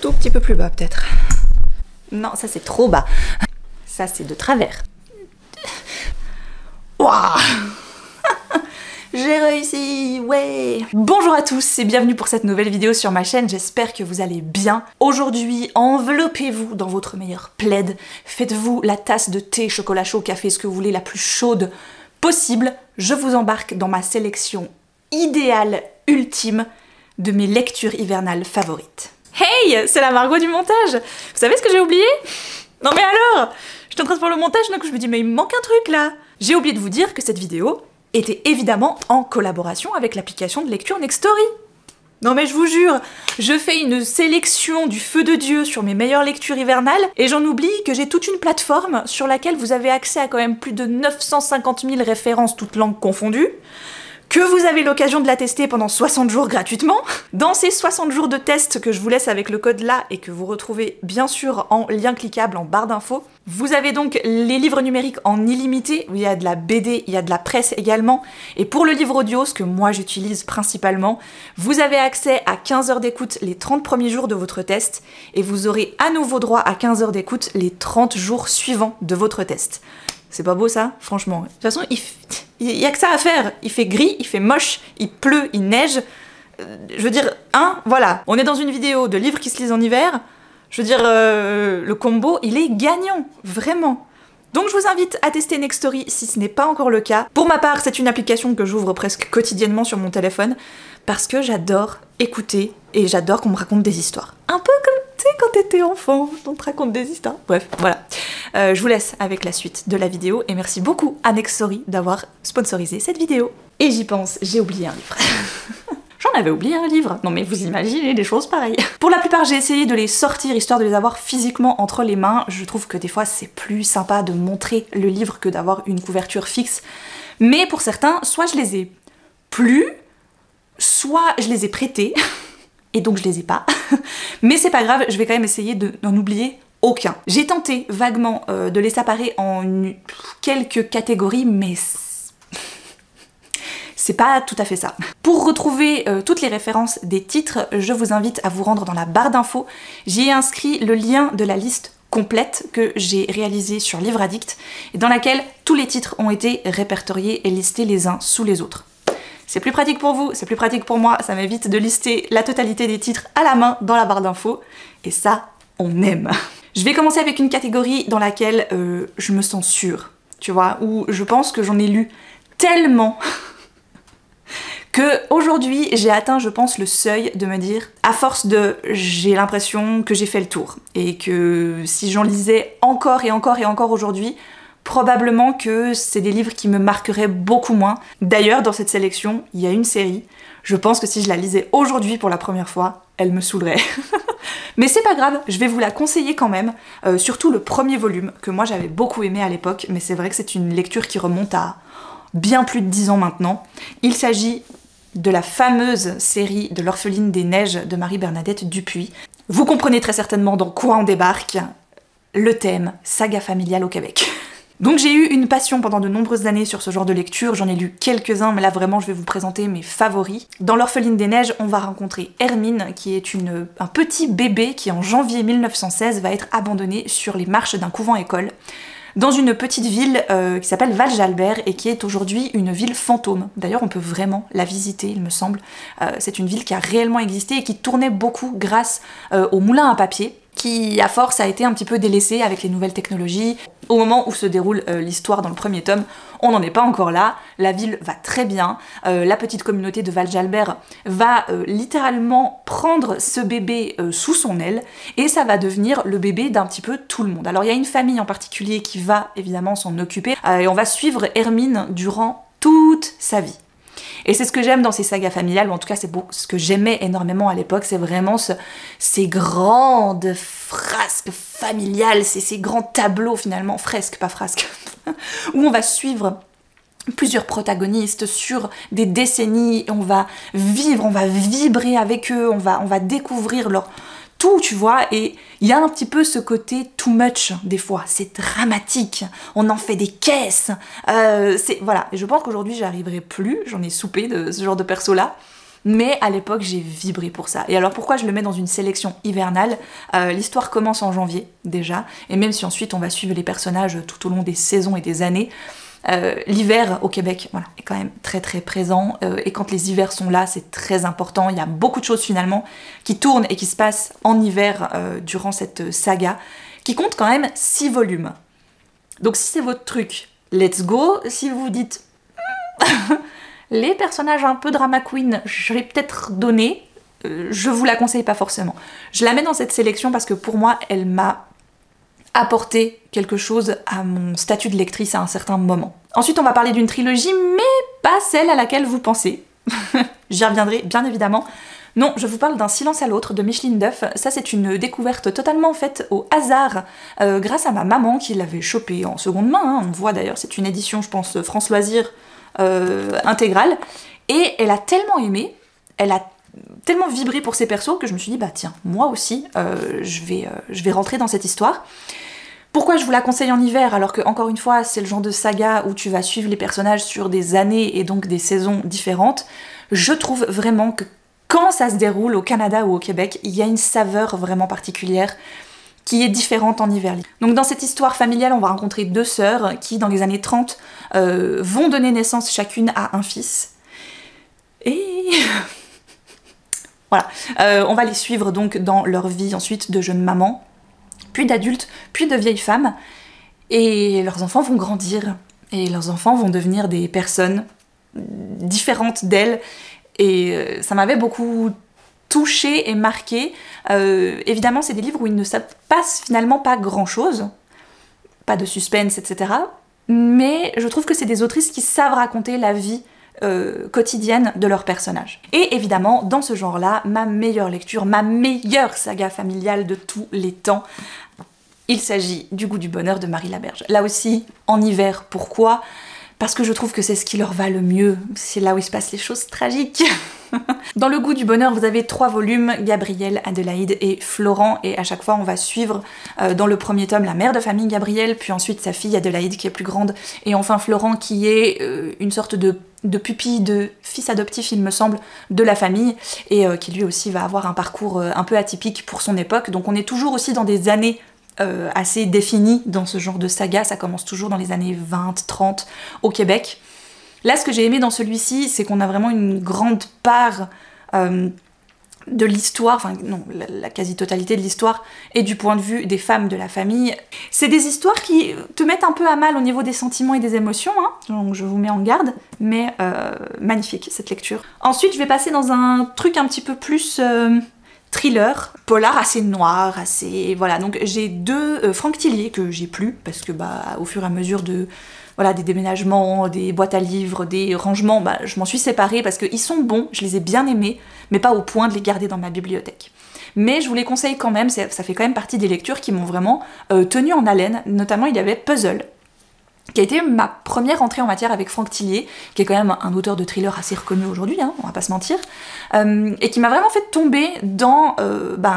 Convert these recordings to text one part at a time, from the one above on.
tout petit peu plus bas peut-être. Non, ça c'est trop bas. Ça c'est de travers. Waouh. J'ai réussi, ouais! Bonjour à tous et bienvenue pour cette nouvelle vidéo sur ma chaîne, j'espère que vous allez bien. Aujourd'hui, enveloppez-vous dans votre meilleur plaid, faites-vous la tasse de thé, chocolat chaud, café, ce que vous voulez, la plus chaude possible. Je vous embarque dans ma sélection idéale, ultime, de mes lectures hivernales favorites. Hey! C'est la Margot du montage! Vous savez ce que j'ai oublié? Non mais alors! J'étais en train de faire le montage, donc je me dis mais il me manque un truc là! J'ai oublié de vous dire que cette vidéo était évidemment en collaboration avec l'application de lecture Nextory. Non mais je vous jure, je fais une sélection du feu de Dieu sur mes meilleures lectures hivernales et j'en oublie que j'ai toute une plateforme sur laquelle vous avez accès à quand même plus de 950 000 références toutes langues confondues, que vous avez l'occasion de la tester pendant 60 jours gratuitement. Dans ces 60 jours de test que je vous laisse avec le code là et que vous retrouvez bien sûr en lien cliquable en barre d'infos, vous avez donc les livres numériques en illimité, où il y a de la BD, il y a de la presse également, et pour le livre audio, ce que moi j'utilise principalement, vous avez accès à 15 heures d'écoute les 30 premiers jours de votre test, et vous aurez à nouveau droit à 15 heures d'écoute les 30 jours suivants de votre test. C'est pas beau ça? Franchement. De toute façon, il y a que ça à faire. Il fait gris, il fait moche, il pleut, il neige. Je veux dire, hein, voilà. On est dans une vidéo de livres qui se lisent en hiver. Je veux dire, le combo, il est gagnant, vraiment. Donc je vous invite à tester Nextory si ce n'est pas encore le cas. Pour ma part, c'est une application que j'ouvre presque quotidiennement sur mon téléphone parce que j'adore écouter et j'adore qu'on me raconte des histoires. Un peu comme, tu sais, quand t'étais enfant, on te raconte des histoires. Bref, voilà. Je vous laisse avec la suite de la vidéo et merci beaucoup à Nextory d'avoir sponsorisé cette vidéo. Et j'y pense, j'ai oublié un livre. J'en avais oublié un livre. Non mais vous imaginez des choses pareilles. Pour la plupart, j'ai essayé de les sortir histoire de les avoir physiquement entre les mains. Je trouve que des fois c'est plus sympa de montrer le livre que d'avoir une couverture fixe. Mais pour certains, soit je les ai plus, soit je les ai prêtés, et donc je les ai pas. Mais c'est pas grave, je vais quand même essayer de n'en oublier aucun. J'ai tenté vaguement de les séparer en quelques catégories, mais c'est pas tout à fait ça. Pour retrouver toutes les références des titres, je vous invite à vous rendre dans la barre d'infos. J'y ai inscrit le lien de la liste complète que j'ai réalisée sur Livre Addict, et dans laquelle tous les titres ont été répertoriés et listés les uns sous les autres. C'est plus pratique pour vous, c'est plus pratique pour moi, ça m'évite de lister la totalité des titres à la main dans la barre d'infos, et ça, on aime. Je vais commencer avec une catégorie dans laquelle je me sens sûre, tu vois, où je pense que j'en ai lu tellement que aujourd'hui j'ai atteint, je pense, le seuil de me dire, à force de, j'ai l'impression que j'ai fait le tour, et que si j'en lisais encore et encore et encore aujourd'hui, probablement que c'est des livres qui me marqueraient beaucoup moins. D'ailleurs, dans cette sélection, il y a une série, je pense que si je la lisais aujourd'hui pour la première fois, elle me saoulerait. Mais c'est pas grave, je vais vous la conseiller quand même, surtout le premier volume, que moi j'avais beaucoup aimé à l'époque, mais c'est vrai que c'est une lecture qui remonte à bien plus de 10 ans maintenant. Il s'agit de la fameuse série de l'Orpheline des Neiges de Marie-Bernadette Dupuis. Vous comprenez très certainement dans quoi on débarque, le thème saga familiale au Québec. Donc j'ai eu une passion pendant de nombreuses années sur ce genre de lecture, j'en ai lu quelques-uns, mais là vraiment je vais vous présenter mes favoris. Dans l'Orpheline des Neiges, on va rencontrer Hermine, qui est un petit bébé qui en janvier 1916 va être abandonné sur les marches d'un couvent-école, dans une petite ville qui s'appelle Val-Jalbert et qui est aujourd'hui une ville fantôme. D'ailleurs on peut vraiment la visiter, il me semble. C'est une ville qui a réellement existé et qui tournait beaucoup grâce au moulin à papier, qui à force a été un petit peu délaissé avec les nouvelles technologies. Au moment où se déroule l'histoire dans le premier tome, on n'en est pas encore là, la ville va très bien, la petite communauté de Val-Jalbert va littéralement prendre ce bébé sous son aile, et ça va devenir le bébé d'un petit peu tout le monde. Alors il y a une famille en particulier qui va évidemment s'en occuper, et on va suivre Hermine durant toute sa vie. Et c'est ce que j'aime dans ces sagas familiales, ou en tout cas c'est ce que j'aimais énormément à l'époque, c'est vraiment ces grandes frasques familiales, ces grands tableaux finalement, fresques, pas frasques, où on va suivre plusieurs protagonistes sur des décennies, et on va vivre, on va vibrer avec eux, on va découvrir leur tout, tu vois, et il y a un petit peu ce côté too much des fois, c'est dramatique, on en fait des caisses, voilà, et je pense qu'aujourd'hui j'y arriverai plus, j'en ai soupé de ce genre de perso là, mais à l'époque j'ai vibré pour ça. Et alors pourquoi je le mets dans une sélection hivernale? L'histoire commence en janvier déjà, et même si ensuite on va suivre les personnages tout au long des saisons et des années, l'hiver au Québec, voilà, est quand même très très présent, et quand les hivers sont là, c'est très important. Il y a beaucoup de choses finalement qui tournent et qui se passent en hiver durant cette saga, qui compte quand même 6 volumes. Donc si c'est votre truc, let's go. Si vous vous dites les personnages un peu drama queen, je vais peut-être donner, je vous la conseille pas forcément. Je la mets dans cette sélection parce que pour moi, elle m'a apporté quelque chose à mon statut de lectrice à un certain moment. Ensuite, on va parler d'une trilogie, mais pas celle à laquelle vous pensez. J'y reviendrai, bien évidemment. Non, je vous parle d'un Silence à l'autre de Micheline Duff. Ça, c'est une découverte totalement faite au hasard, grâce à ma maman qui l'avait chopé en seconde main. Hein. On voit d'ailleurs, c'est une édition, je pense, France Loisirs intégrale. Et elle a tellement aimé, elle a tellement vibré pour ses persos que je me suis dit, bah tiens, moi aussi, je vais rentrer dans cette histoire. Pourquoi je vous la conseille en hiver alors que, encore une fois, c'est le genre de saga où tu vas suivre les personnages sur des années et donc des saisons différentes? Je trouve vraiment que quand ça se déroule au Canada ou au Québec, il y a une saveur vraiment particulière qui est différente en hiver. Donc dans cette histoire familiale, on va rencontrer 2 sœurs qui, dans les années 30, vont donner naissance chacune à un fils. Et... voilà. On va les suivre donc dans leur vie ensuite de jeunes mamans, puis d'adultes, puis de vieilles femmes, et leurs enfants vont grandir, et leurs enfants vont devenir des personnes différentes d'elles, et ça m'avait beaucoup touchée et marquée. Évidemment, c'est des livres où il ne se passe finalement pas grand-chose, pas de suspense, etc. Mais je trouve que c'est des autrices qui savent raconter la vie quotidienne de leurs personnages. Et évidemment, dans ce genre-là, ma meilleure lecture, ma meilleure saga familiale de tous les temps, il s'agit du Goût du bonheur de Marie Laberge. Là aussi, en hiver, pourquoi? Parce que je trouve que c'est ce qui leur va le mieux, c'est là où il se passe les choses tragiques. Dans Le Goût du bonheur, vous avez 3 volumes, Gabrielle, Adélaïde et Florent, et à chaque fois on va suivre dans le premier tome la mère de famille Gabrielle, puis ensuite sa fille Adélaïde qui est plus grande, et enfin Florent qui est une sorte de pupille, de fils adoptif il me semble, de la famille, et qui lui aussi va avoir un parcours un peu atypique pour son époque, donc on est toujours aussi dans des années assez définies dans ce genre de saga, ça commence toujours dans les années 20-30 au Québec. Là, ce que j'ai aimé dans celui-ci, c'est qu'on a vraiment une grande part de l'histoire, enfin non, la quasi-totalité de l'histoire est du point de vue des femmes de la famille. C'est des histoires qui te mettent un peu à mal au niveau des sentiments et des émotions, hein, donc je vous mets en garde, mais magnifique cette lecture. Ensuite, je vais passer dans un truc un petit peu plus thriller, polar assez noir, assez... voilà, donc j'ai 2 Franck Tillier que j'ai plus, parce que bah au fur et à mesure de... voilà, des déménagements, des boîtes à livres, des rangements, bah, je m'en suis séparée parce qu'ils sont bons, je les ai bien aimés, mais pas au point de les garder dans ma bibliothèque. Mais je vous les conseille quand même, ça fait quand même partie des lectures qui m'ont vraiment tenue en haleine, notamment il y avait Puzzle, qui a été ma première entrée en matière avec Franck Tillier, qui est quand même un auteur de thriller assez reconnu aujourd'hui, hein, on va pas se mentir, et qui m'a vraiment fait tomber dans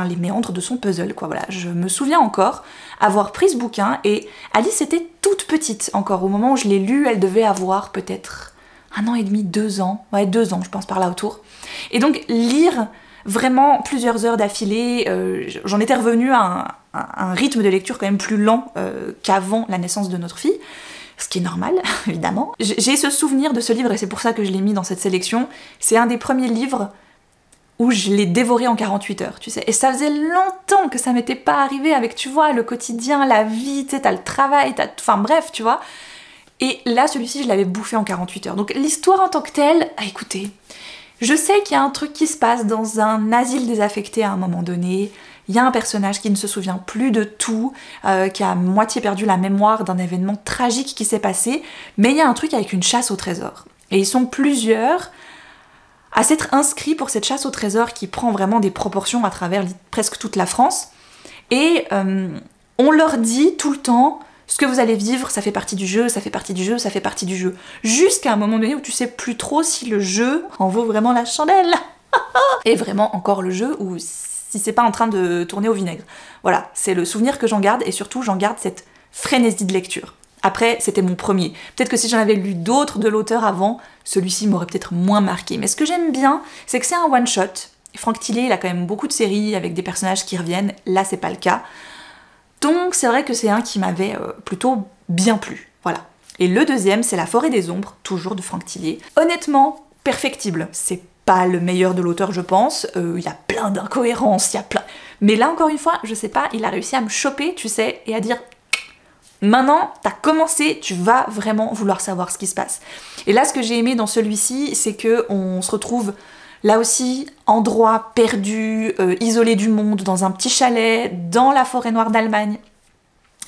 les méandres de son puzzle, quoi, voilà. Je me souviens encore avoir pris ce bouquin, et Alice était toute petite encore, au moment où je l'ai lu, elle devait avoir peut-être 1 an et demi, 2 ans, ouais 2 ans je pense par là autour, et donc lire vraiment plusieurs heures d'affilée, j'en étais revenue à un rythme de lecture quand même plus lent qu'avant la naissance de notre fille, ce qui est normal, évidemment. J'ai ce souvenir de ce livre, et c'est pour ça que je l'ai mis dans cette sélection. C'est un des premiers livres où je l'ai dévoré en 48 heures, tu sais. Et ça faisait longtemps que ça m'était pas arrivé avec, tu vois, le quotidien, la vie, tu sais, t'as le travail, enfin bref, tu vois. Et là, celui-ci, je l'avais bouffé en 48 heures. Donc l'histoire en tant que telle, écoutez, je sais qu'il y a un truc qui se passe dans un asile désaffecté à un moment donné. Il y a un personnage qui ne se souvient plus de tout, qui a à moitié perdu la mémoire d'un événement tragique qui s'est passé, mais il y a un truc avec une chasse au trésor. Et ils sont plusieurs à s'être inscrits pour cette chasse au trésor qui prend vraiment des proportions à travers presque toute la France. Et on leur dit tout le temps, ce que vous allez vivre, ça fait partie du jeu, ça fait partie du jeu, ça fait partie du jeu. Jusqu'à un moment donné où tu sais plus trop si le jeu en vaut vraiment la chandelle. Et vraiment encore le jeu où... si c'est pas en train de tourner au vinaigre. Voilà, c'est le souvenir que j'en garde, et surtout j'en garde cette frénésie de lecture. Après, c'était mon premier. Peut-être que si j'en avais lu d'autres de l'auteur avant, celui-ci m'aurait peut-être moins marqué. Mais ce que j'aime bien, c'est que c'est un one-shot. Franck Tillet, il a quand même beaucoup de séries avec des personnages qui reviennent, là c'est pas le cas. Donc c'est vrai que c'est un qui m'avait plutôt bien plu, voilà. Et le deuxième, c'est La Forêt des Ombres, toujours de Franck Tillet. Honnêtement, perfectible. C'est pas le meilleur de l'auteur, je pense. Il y a plein d'incohérences, il y a plein... Mais là, encore une fois, je sais pas, il a réussi à me choper, tu sais, et à dire... Maintenant, t'as commencé, tu vas vraiment vouloir savoir ce qui se passe. Et là, ce que j'ai aimé dans celui-ci, c'est que on se retrouve... Là aussi, endroit perdu, isolé du monde, dans un petit chalet, dans la forêt noire d'Allemagne.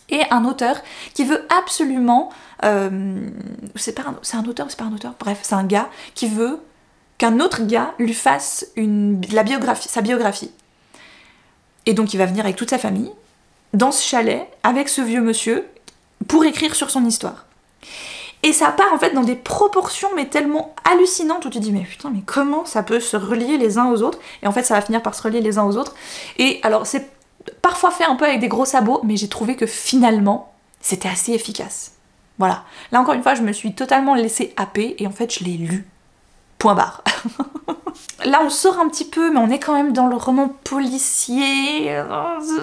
Et un auteur qui veut absolument... c'est un auteur ou c'est pas un auteur? Bref, c'est un gars qui veut qu'un autre gars lui fasse sa biographie. Et donc il va venir avec toute sa famille, dans ce chalet, avec ce vieux monsieur, pour écrire sur son histoire. Et ça part en fait dans des proportions mais tellement hallucinantes où tu te dis mais putain mais comment ça peut se relier les uns aux autres? Et en fait ça va finir par se relier les uns aux autres. Et alors c'est parfois fait un peu avec des gros sabots, mais j'ai trouvé que finalement c'était assez efficace. Voilà. Là encore une fois je me suis totalement laissée happer et en fait je l'ai lu. Point barre. Là on sort un petit peu mais on est quand même dans le roman policier.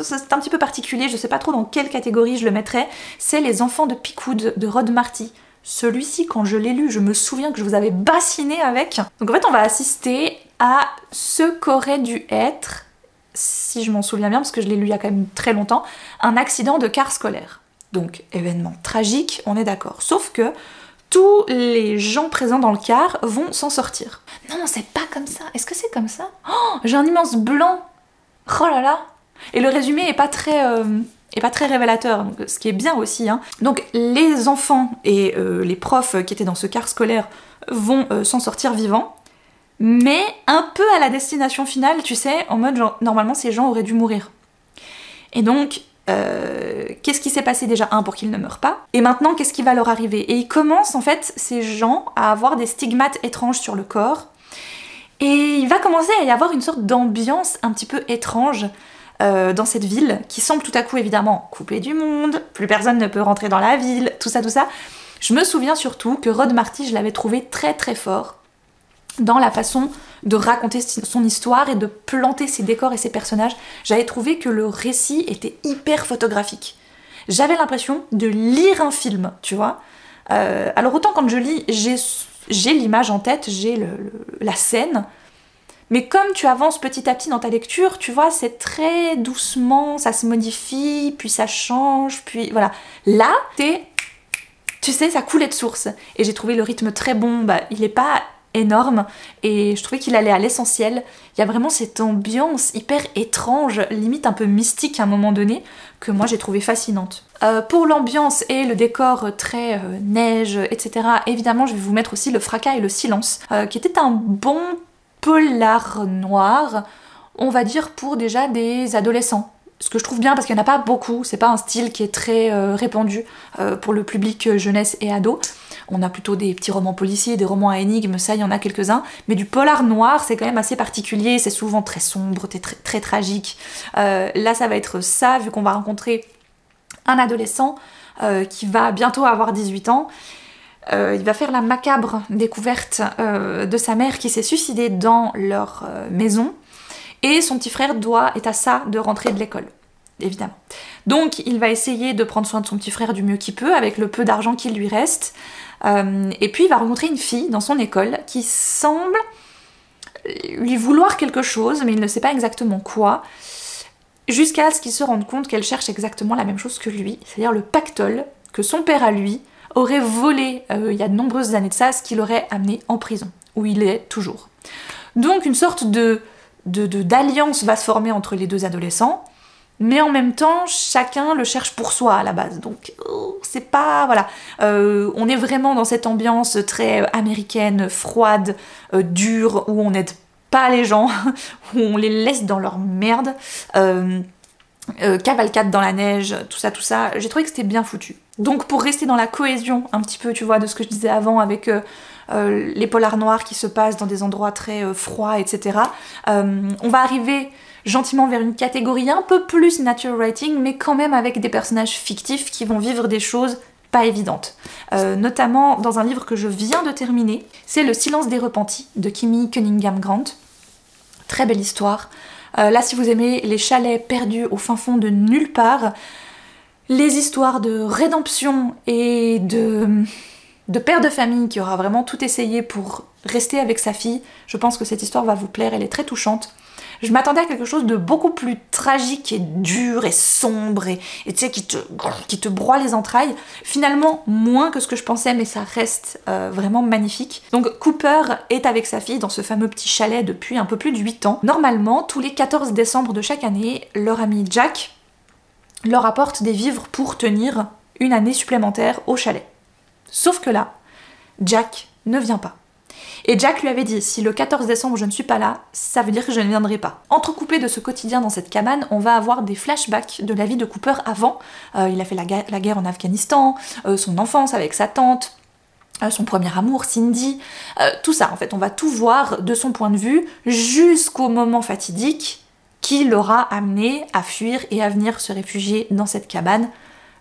C'est un petit peu particulier, je sais pas trop dans quelle catégorie je le mettrais. C'est Les Enfants de Pickwood de Rod Marty. Celui-ci, quand je l'ai lu, je me souviens que je vous avais bassiné avec. Donc en fait, on va assister à ce qu'aurait dû être, si je m'en souviens bien, parce que je l'ai lu il y a quand même très longtemps, un accident de car scolaire. Donc, événement tragique, on est d'accord. Sauf que tous les gens présents dans le car vont s'en sortir. Non, c'est pas comme ça. Est-ce que c'est comme ça? Oh, j'ai un immense blanc. Oh là là. Et le résumé est pas très révélateur, donc, ce qui est bien aussi. Hein. Donc les enfants et les profs qui étaient dans ce car scolaire vont s'en sortir vivants, mais un peu à la destination finale, tu sais, en mode genre, normalement ces gens auraient dû mourir. Et donc, qu'est-ce qui s'est passé déjà, pour qu'ils ne meurent pas, et maintenant qu'est-ce qui va leur arriver? Et ils commencent en fait, ces gens, à avoir des stigmates étranges sur le corps, et il va commencer à y avoir une sorte d'ambiance un petit peu étrange dans cette ville, qui semble tout à coup évidemment coupée du monde, plus personne ne peut rentrer dans la ville, tout ça. Je me souviens surtout que Rod Marty, je l'avais trouvé très très fort dans la façon de raconter son histoire et de planter ses décors et ses personnages. J'avais trouvé que le récit était hyper photographique. J'avais l'impression de lire un film, tu vois. Alors autant quand je lis, j'ai l'image en tête, j'ai la scène, mais comme tu avances petit à petit dans ta lecture, tu vois, c'est très doucement, ça se modifie, puis ça change, puis voilà. Là, tu sais, ça coulait de source. Et j'ai trouvé le rythme très bon, il est pas énorme, et je trouvais qu'il allait à l'essentiel. Il y a vraiment cette ambiance hyper étrange, limite un peu mystique à un moment donné, que moi j'ai trouvé fascinante. Pour l'ambiance et le décor très neige, etc., évidemment je vais vous mettre aussi Le Fracas et le Silence, qui était un bon polar noir, on va dire pour déjà des adolescents. Ce que je trouve bien parce qu'il n'y en a pas beaucoup, c'est pas un style qui est très répandu pour le public jeunesse et ado. On a plutôt des petits romans policiers, des romans à énigmes, ça il y en a quelques-uns, mais du polar noir c'est quand même assez particulier, c'est souvent très sombre, très, très tragique. Là ça va être ça, vu qu'on va rencontrer un adolescent qui va bientôt avoir 18 ans. Il va faire la macabre découverte de sa mère qui s'est suicidée dans leur maison, et son petit frère est à ça de rentrer de l'école, évidemment. Donc il va essayer de prendre soin de son petit frère du mieux qu'il peut, avec le peu d'argent qu'il lui reste, et puis il va rencontrer une fille dans son école qui semble lui vouloir quelque chose, mais il ne sait pas exactement quoi, jusqu'à ce qu'il se rende compte qu'elle cherche exactement la même chose que lui, c'est-à-dire le pactole que son père à lui aurait volé il y a de nombreuses années de ça, ce qui l'aurait amené en prison, où il est toujours. Donc une sorte d'alliance va se former entre les deux adolescents, mais en même temps, chacun le cherche pour soi à la base. Donc c'est pas... voilà. On est vraiment dans cette ambiance très américaine, froide, dure, où on n'aide pas les gens, où on les laisse dans leur merde. Cavalcade dans la neige, tout ça, j'ai trouvé que c'était bien foutu. Donc pour rester dans la cohésion un petit peu, tu vois, de ce que je disais avant avec les polars noirs qui se passent dans des endroits très froids, etc. On va arriver gentiment vers une catégorie un peu plus nature writing, mais quand même avec des personnages fictifs qui vont vivre des choses pas évidentes. Notamment dans un livre que je viens de terminer, c'est Le silence des repentis de Kimi Cunningham Grant. Très belle histoire. Là, si vous aimez les chalets perdus au fin fond de nulle part, les histoires de rédemption et de père de famille qui aura vraiment tout essayé pour rester avec sa fille, je pense que cette histoire va vous plaire, elle est très touchante. Je m'attendais à quelque chose de beaucoup plus tragique et dur et sombre et tu sais, qui te broie les entrailles. Finalement, moins que ce que je pensais, mais ça reste vraiment magnifique. Donc Cooper est avec sa fille dans ce fameux petit chalet depuis un peu plus de 8 ans. Normalement, tous les 14 décembre de chaque année, leur ami Jack leur apporte des vivres pour tenir une année supplémentaire au chalet. Sauf que là, Jack ne vient pas. Et Jack lui avait dit, si le 14 décembre je ne suis pas là, ça veut dire que je ne viendrai pas. Entrecoupé de ce quotidien dans cette cabane, on va avoir des flashbacks de la vie de Cooper avant. Il a fait la guerre en Afghanistan, son enfance avec sa tante, son premier amour, Cindy, tout ça en fait. On va tout voir de son point de vue jusqu'au moment fatidique qui l'aura amené à fuir et à venir se réfugier dans cette cabane,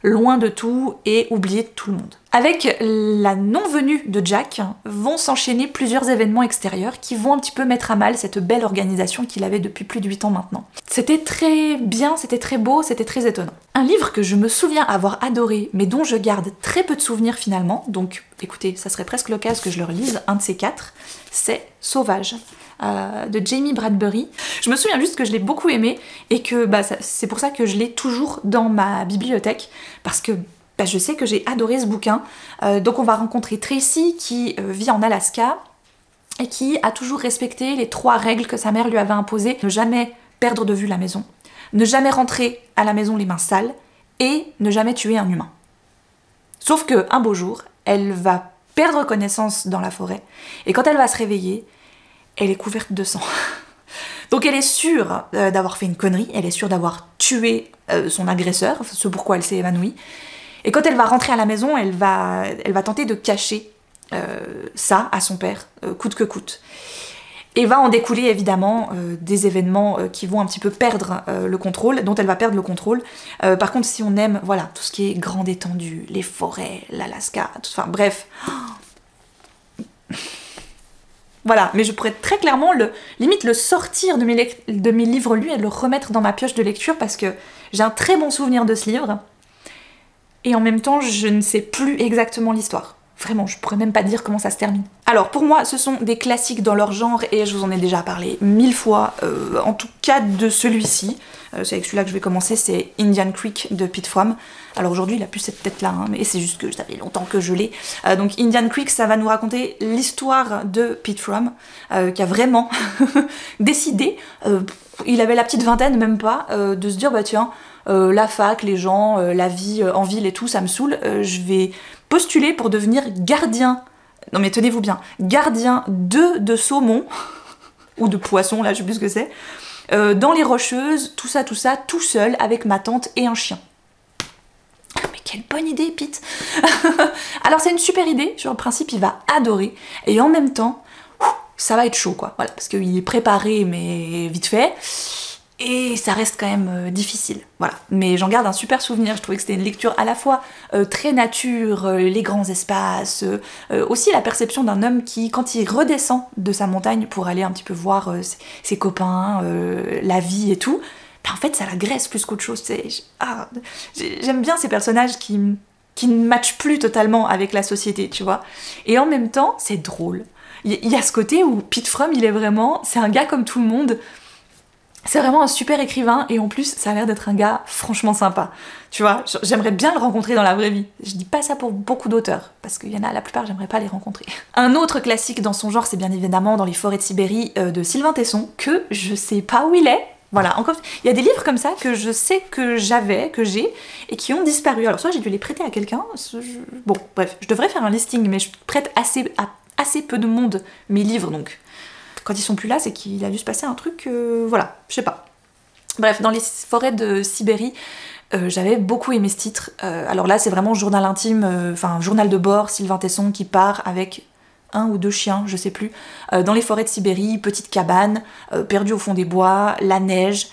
loin de tout et oublié de tout le monde. Avec la non-venue de Jack, vont s'enchaîner plusieurs événements extérieurs qui vont un petit peu mettre à mal cette belle organisation qu'il avait depuis plus de 8 ans maintenant. C'était très bien, c'était très beau, c'était très étonnant. Un livre que je me souviens avoir adoré, mais dont je garde très peu de souvenirs finalement, donc écoutez, ça serait presque l'occasion que je le relise, un de ces 4, c'est Sauvage. De Jamie Bradbury. Je me souviens juste que je l'ai beaucoup aimé et que c'est pour ça que je l'ai toujours dans ma bibliothèque parce que je sais que j'ai adoré ce bouquin. Donc on va rencontrer Tracy qui vit en Alaska et qui a toujours respecté les 3 règles que sa mère lui avait imposées. Ne jamais perdre de vue la maison, ne jamais rentrer à la maison les mains sales et ne jamais tuer un humain. Sauf qu'un beau jour, elle va perdre connaissance dans la forêt et quand elle va se réveiller, elle est couverte de sang. Donc elle est sûre d'avoir fait une connerie, elle est sûre d'avoir tué son agresseur, ce pourquoi elle s'est évanouie. Et quand elle va rentrer à la maison, elle va tenter de cacher ça à son père, coûte que coûte. Et va en découler évidemment des événements qui vont un petit peu perdre le contrôle, dont elle va perdre le contrôle. Par contre, si on aime voilà, tout ce qui est grande étendue, les forêts, l'Alaska, enfin bref... Voilà, mais je pourrais très clairement limite le sortir de mes livres lus et le remettre dans ma pioche de lecture parce que j'ai un très bon souvenir de ce livre. Et en même temps, je ne sais plus exactement l'histoire. Vraiment, je pourrais même pas dire comment ça se termine. Alors pour moi, ce sont des classiques dans leur genre et je vous en ai déjà parlé 1000 fois, en tout cas de celui-ci. C'est avec celui-là que je vais commencer, c'est Indian Creek de Pete Fromm. Alors aujourd'hui, il a plus cette tête-là, hein, mais c'est juste que ça fait longtemps que je l'ai. Donc Indian Creek, ça va nous raconter l'histoire de Pete Fromm, qui a vraiment décidé, il avait la petite vingtaine, même pas, de se dire, bah tiens, la fac, les gens, la vie en ville et tout, ça me saoule, je vais postuler pour devenir gardien, non mais tenez-vous bien, gardien de saumon, ou de poisson, là je sais plus ce que c'est, dans les Rocheuses, tout ça, tout seul, avec ma tante et un chien. Mais quelle bonne idée, Pete. Alors c'est une super idée, sur le principe il va adorer, et en même temps, ça va être chaud quoi, voilà, parce qu'il est préparé mais vite fait, et ça reste quand même difficile, voilà. Mais j'en garde un super souvenir, je trouvais que c'était une lecture à la fois très nature, les grands espaces, aussi la perception d'un homme qui, quand il redescend de sa montagne pour aller un petit peu voir ses copains, la vie et tout, ben en fait ça l'agresse plus qu'autre chose. J'aime bien ces personnages qui ne matchent plus totalement avec la société, tu vois. Et en même temps, c'est drôle. Il y a ce côté où Pete Fromm, c'est un gars comme tout le monde. C'est vraiment un super écrivain et en plus ça a l'air d'être un gars franchement sympa, tu vois, j'aimerais bien le rencontrer dans la vraie vie. Je dis pas ça pour beaucoup d'auteurs, parce qu'il y en a, la plupart j'aimerais pas les rencontrer. Un autre classique dans son genre, c'est bien évidemment Dans les forêts de Sibérie de Sylvain Tesson, que je sais pas où il est. Voilà, encore, il y a des livres comme ça que je sais que j'ai, et qui ont disparu. Alors soit j'ai dû les prêter à quelqu'un, bon bref, je devrais faire un listing, mais je prête à assez peu de monde mes livres, donc... Quand ils sont plus là, c'est qu'il a dû se passer un truc, voilà, je sais pas. Bref, Dans les forêts de Sibérie, j'avais beaucoup aimé ce titre. Alors là, c'est vraiment journal intime, enfin journal de bord, Sylvain Tesson qui part avec 1 ou 2 chiens, je sais plus, dans les forêts de Sibérie, petite cabane, perdue au fond des bois, la neige.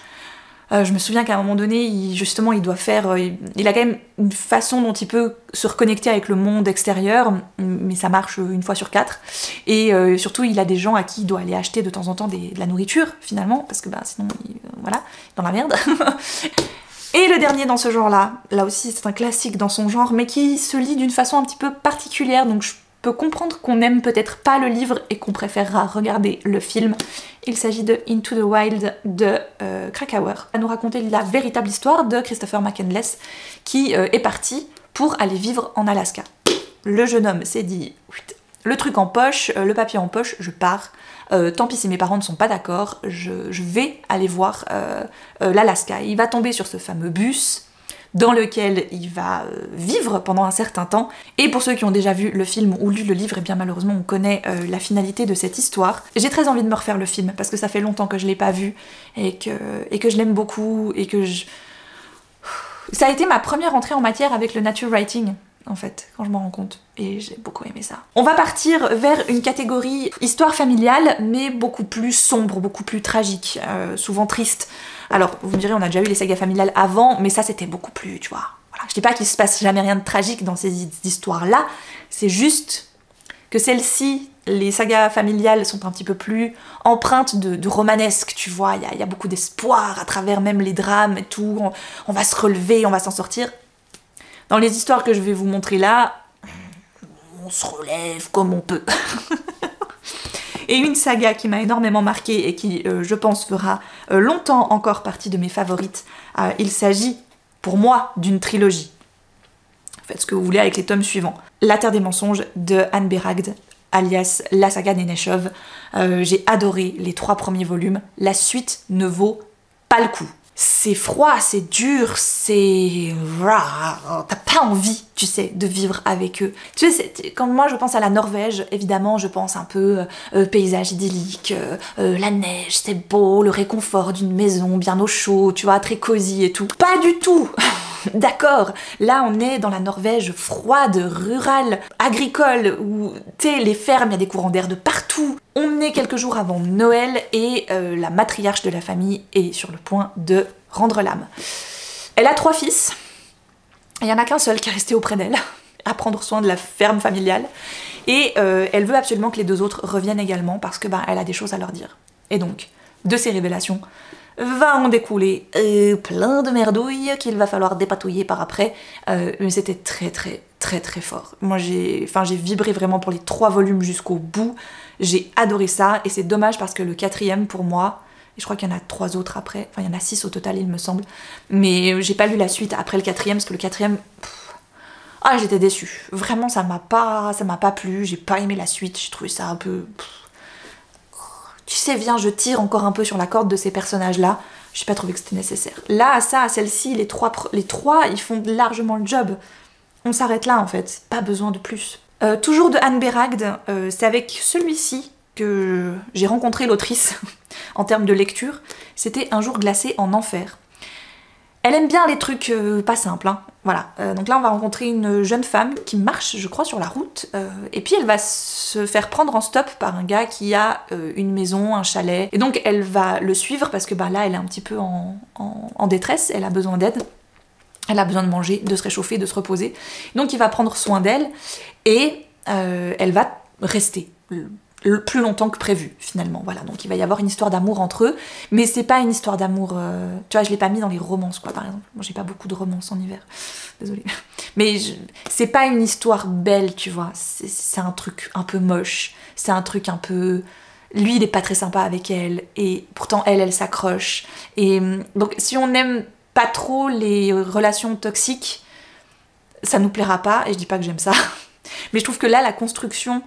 Je me souviens qu'à un moment donné, justement, il doit faire... il a quand même une façon dont il peut se reconnecter avec le monde extérieur, mais ça marche une fois sur 4. Et surtout, il a des gens à qui il doit aller acheter de temps en temps de la nourriture, finalement, parce que sinon, voilà, dans la merde. Et le dernier dans ce genre-là, là aussi c'est un classique dans son genre, mais qui se lit d'une façon un petit peu particulière, donc je peux comprendre qu'on n'aime peut-être pas le livre et qu'on préférera regarder le film. Il s'agit de Into the Wild de Krakauer. Elle nous raconter la véritable histoire de Christopher McCandless qui est parti pour aller vivre en Alaska. Le jeune homme s'est dit le truc en poche, le papier en poche, je pars. Tant pis si mes parents ne sont pas d'accord, je vais aller voir l'Alaska. Il va tomber sur ce fameux bus dans lequel il va vivre pendant un certain temps. Et pour ceux qui ont déjà vu le film ou lu le livre, et bien malheureusement on connaît la finalité de cette histoire. J'ai très envie de me refaire le film, parce que ça fait longtemps que je l'ai pas vu, et que je l'aime beaucoup, et que ça a été ma première entrée en matière avec le nature writing, en fait, quand je m'en rends compte. Et j'ai beaucoup aimé ça. On va partir vers une catégorie histoire familiale, mais beaucoup plus sombre, beaucoup plus tragique, souvent triste. Alors, vous me direz, on a déjà eu les sagas familiales avant, mais ça c'était beaucoup plus, tu vois. Voilà. Je dis pas qu'il se passe jamais rien de tragique dans ces histoires-là, c'est juste que celles-ci, les sagas familiales sont un petit peu plus empreintes de romanesque, tu vois. Il y a beaucoup d'espoir à travers même les drames et tout. On va se relever, on va s'en sortir. Dans les histoires que je vais vous montrer là, on se relève comme on peut. Et une saga qui m'a énormément marquée et qui, je pense, fera longtemps encore partie de mes favorites, il s'agit, pour moi, d'une trilogie. Faites ce que vous voulez avec les tomes suivants. La Terre des mensonges de Anne Beragd, alias la saga Neneshov. J'ai adoré les 3 premiers volumes. La suite ne vaut pas le coup. C'est froid, c'est dur, c'est... T'as pas envie, tu sais, de vivre avec eux. Tu sais, quand moi je pense à la Norvège, évidemment, je pense un peu paysage idyllique, la neige, c'est beau, le réconfort d'une maison bien au chaud, tu vois, très cosy et tout. Pas du tout. D'accord, là on est dans la Norvège froide, rurale, agricole, où, tu sais, les fermes, il y a des courants d'air de partout. On est quelques jours avant Noël et la matriarche de la famille est sur le point de rendre l'âme. Elle a 3 fils, et il n'y en a qu'un seul qui est resté auprès d'elle, à prendre soin de la ferme familiale, et elle veut absolument que les 2 autres reviennent également parce que elle a des choses à leur dire. Et donc, de ces révélations, va en découler plein de merdouilles qu'il va falloir dépatouiller par après, mais c'était très très très très fort. Moi j'ai vibré vraiment pour les 3 volumes jusqu'au bout, j'ai adoré ça, et c'est dommage parce que le 4e pour moi, et je crois qu'il y en a 3 autres après, enfin il y en a 6 au total il me semble, mais j'ai pas lu la suite après le 4e, parce que le 4e, j'étais déçue, vraiment ça m'a pas plu, j'ai pas aimé la suite, j'ai trouvé ça un peu... Tu sais, viens, je tire encore un peu sur la corde de ces personnages-là. J'ai pas trouvé que c'était nécessaire. Là, à celle-ci, les trois, ils font largement le job. On s'arrête là, en fait. Pas besoin de plus. Toujours de Anne Beragd, c'est avec celui-ci que j'ai rencontré l'autrice en termes de lecture. C'était Un jour glacé en enfer. Elle aime bien les trucs pas simples, hein. Voilà. Donc là, on va rencontrer une jeune femme qui marche, je crois, sur la route, et puis elle va se faire prendre en stop par un gars qui a une maison, un chalet, et donc elle va le suivre parce que là, elle est un petit peu en détresse, elle a besoin d'aide, elle a besoin de manger, de se réchauffer, de se reposer, donc il va prendre soin d'elle, et elle va rester plus longtemps que prévu, finalement. Voilà, donc il va y avoir une histoire d'amour entre eux, mais c'est pas une histoire d'amour... tu vois, je l'ai pas mis dans les romances, quoi, par exemple. Moi, j'ai pas beaucoup de romances en hiver. Désolée. Mais c'est pas une histoire belle, tu vois. C'est un truc un peu moche. C'est un truc un peu... Lui, il est pas très sympa avec elle, et pourtant, elle s'accroche. Et donc, si on n'aime pas trop les relations toxiques, ça nous plaira pas, et je dis pas que j'aime ça. Mais je trouve que là, la construction...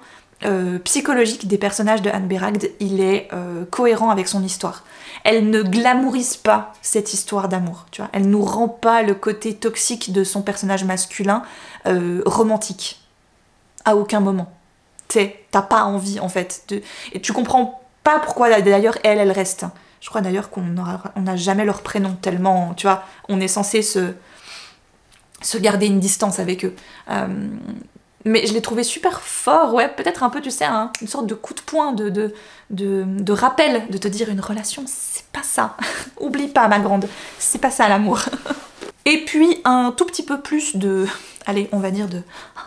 psychologique des personnages de Anne Beragd, il est cohérent avec son histoire. Elle ne glamourise pas cette histoire d'amour, tu vois. Elle nous rend pas le côté toxique de son personnage masculin romantique. À aucun moment. T'as pas envie, en fait. Et tu comprends pas pourquoi, d'ailleurs, elle reste. Je crois d'ailleurs qu'on n'a jamais leur prénom, tellement, tu vois, on est censé se garder une distance avec eux. mais je l'ai trouvé super fort, ouais, peut-être un peu, tu sais, une sorte de coup de poing, de rappel, de te dire une relation, c'est pas ça. Oublie pas, ma grande, c'est pas ça l'amour. Et puis un tout petit peu plus de, allez, on va dire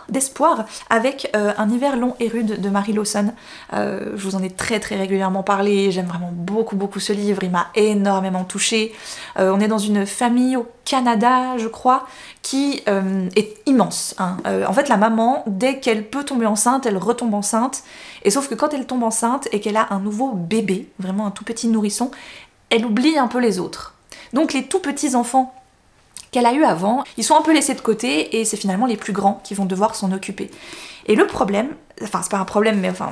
d'espoir, avec Un hiver long et rude de Mary Lawson. Je vous en ai très régulièrement parlé, j'aime vraiment beaucoup ce livre, il m'a énormément touchée. On est dans une famille au Canada, je crois, qui est immense. Hein. En fait, la maman, dès qu'elle peut tomber enceinte, elle retombe enceinte, et sauf que quand elle tombe enceinte et qu'elle a un nouveau bébé, vraiment un tout petit nourrisson, elle oublie un peu les autres. Donc les tout petits enfants qu'elle a eu avant, ils sont un peu laissés de côté et c'est finalement les plus grands qui vont devoir s'en occuper. Et le problème, enfin c'est pas un problème mais enfin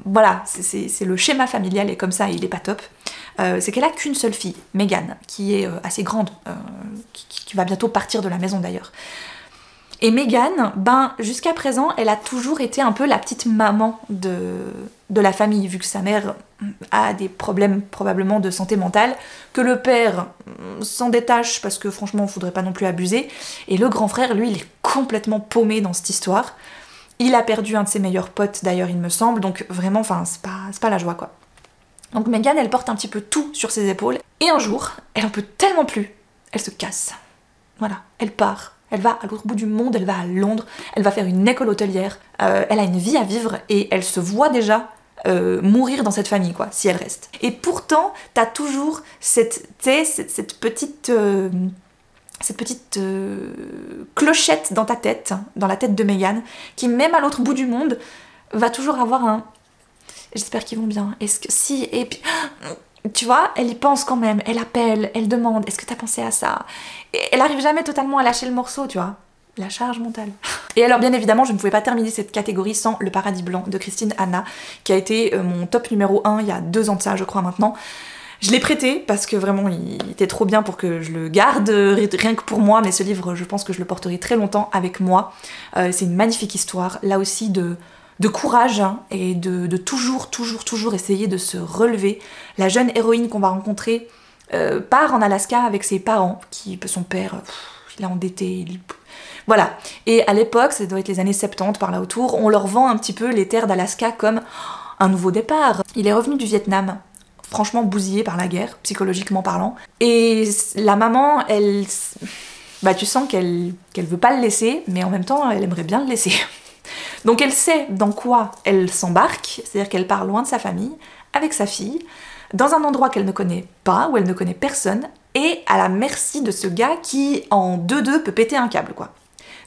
voilà, c'est le schéma familial et comme ça il est pas top, c'est qu'elle a qu'une seule fille, Megan, qui est assez grande, qui va bientôt partir de la maison d'ailleurs. Et Megan, ben jusqu'à présent, elle a toujours été un peu la petite maman de la famille, vu que sa mère a des problèmes probablement de santé mentale, que le père s'en détache parce que franchement, il faudrait pas non plus abuser, et le grand frère, lui, il est complètement paumé dans cette histoire. Il a perdu un de ses meilleurs potes d'ailleurs, il me semble, donc vraiment, enfin, c'est pas la joie quoi. Donc Megan, elle porte un petit peu tout sur ses épaules, et un jour, elle en peut tellement plus, elle se casse. Voilà, elle part. Elle va à l'autre bout du monde, elle va à Londres, elle va faire une école hôtelière, elle a une vie à vivre et elle se voit déjà mourir dans cette famille, quoi, si elle reste. Et pourtant, t'as toujours cette petite clochette dans ta tête, dans la tête de Megan, qui même à l'autre bout du monde, va toujours avoir un... J'espère qu'ils vont bien. Est-ce que... Si, et puis... Tu vois, elle y pense quand même, elle appelle, elle demande, est-ce que t'as pensé à ça? Et elle arrive jamais totalement à lâcher le morceau, tu vois. La charge mentale. Et alors bien évidemment, je ne pouvais pas terminer cette catégorie sans Le Paradis Blanc de Christine Hanna, qui a été mon top numéro 1 il y a 2 ans de ça, je crois maintenant. Je l'ai prêté parce que vraiment il était trop bien pour que je le garde, rien que pour moi, mais ce livre, je pense que je le porterai très longtemps avec moi. C'est une magnifique histoire, là aussi de courage hein, et de toujours essayer de se relever. La jeune héroïne qu'on va rencontrer part en Alaska avec ses parents, son père, il est endetté, voilà. Et à l'époque, ça doit être les années 70 par là autour, on leur vend un petit peu les terres d'Alaska comme un nouveau départ. Il est revenu du Vietnam, franchement bousillé par la guerre, psychologiquement parlant. Et la maman, elle... Bah tu sens qu'elle veut pas le laisser, mais en même temps, elle aimerait bien le laisser. Donc elle sait dans quoi elle s'embarque, c'est-à-dire qu'elle part loin de sa famille, avec sa fille, dans un endroit qu'elle ne connaît pas, où elle ne connaît personne, et à la merci de ce gars qui, en 2-2, peut péter un câble, quoi.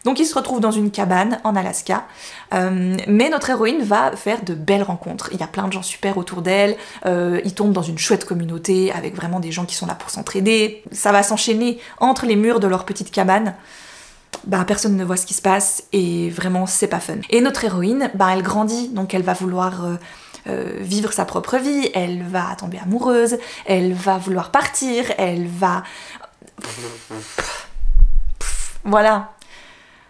Donc ils se retrouvent dans une cabane en Alaska, mais notre héroïne va faire de belles rencontres. Il y a plein de gens super autour d'elle, ils tombent dans une chouette communauté, avec vraiment des gens qui sont là pour s'entraider, ça va s'enchaîner entre les murs de leur petite cabane. Bah, personne ne voit ce qui se passe et vraiment c'est pas fun. Et notre héroïne, bah, elle grandit, donc elle va vouloir vivre sa propre vie, elle va tomber amoureuse, elle va vouloir partir, elle va... Voilà.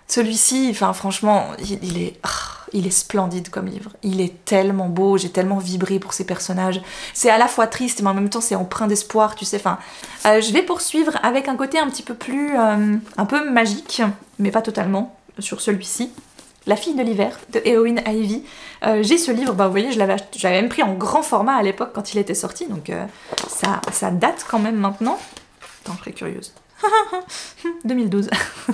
Celui-ci, enfin franchement, il est splendide comme livre. Il est tellement beau, j'ai tellement vibré pour ces personnages. C'est à la fois triste, mais en même temps c'est empreint d'espoir, tu sais. Enfin, je vais poursuivre avec un côté un petit peu plus, un peu magique, mais pas totalement, sur celui-ci. La fille de l'hiver, de Eowyn Ivey. J'ai ce livre, bah vous voyez, je l'avais même pris en grand format à l'époque quand il était sorti, donc ça date quand même maintenant. Attends, je serais curieuse. 2012.